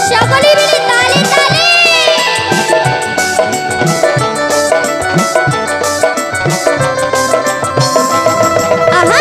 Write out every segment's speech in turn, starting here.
সকলে মিলে তালে তালে। আহা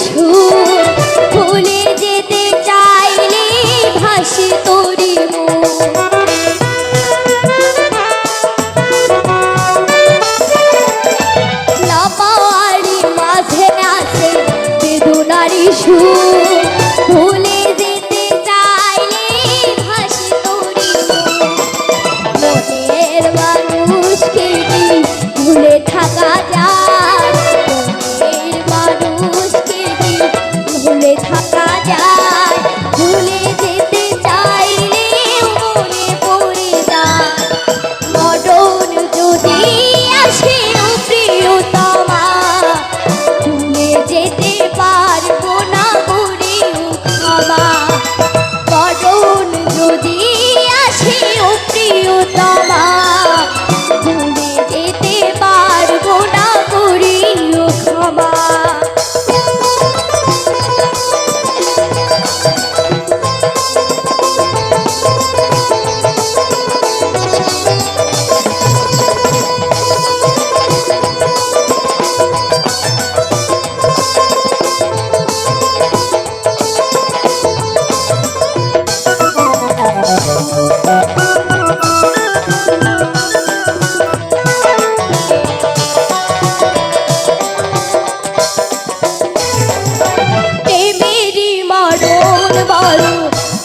সুর ভুলে যেতে চাইলে ভাসে তোরি লাপাড়ি মাঝে আছে বেদনারি সুর ভুলে যেতে চাইলে ভাসে তোরি মনের মানুষকে ভুলে থাকা যায় ভুলে থাকা যায় ভুলে যেতে চাইলে মনে পড়ে যায় মরণ যদি আসে প্রিয়তমা ভুলে যেতে পারবো না করে ক্ষমা মরণ যদি আসে প্রিয়তমা ভুলে যেতে পারবো না করে ক্ষমা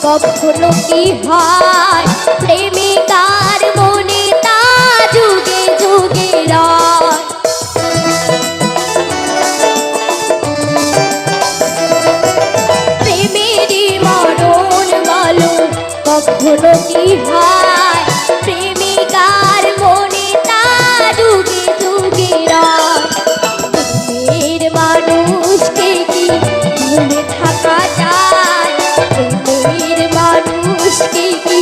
কখনো কি হয় প্রেমিকার মনে তা যুগে যুগে রয় প্রেমেরই মরণ বলো কখনো কি হয় প্রেমিকার মনে তা যুগে যুগে রয় প্রেমের মানুষকে কি ভুলে থাকা যায় মানুষকে কি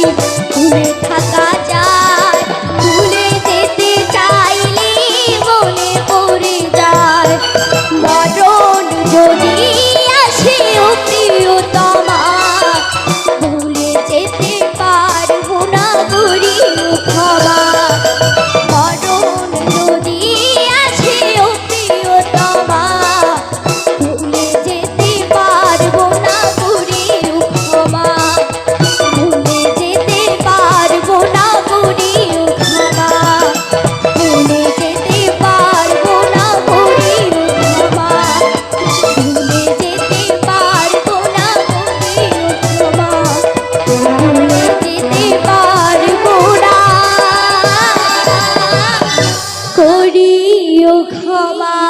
ভুলে থাকা যায় ভুলে যেতে চাইলে মনে পড়ে যায় মরণ যদি আসে প্রিয়তমা ভুলে যেতে পারবো না করি ক্ষমা মরণ যদি আসে প্রিয়তমা ভুলে যেতে পার ভুলে যেতে পারবো না, করিও ক্ষমা।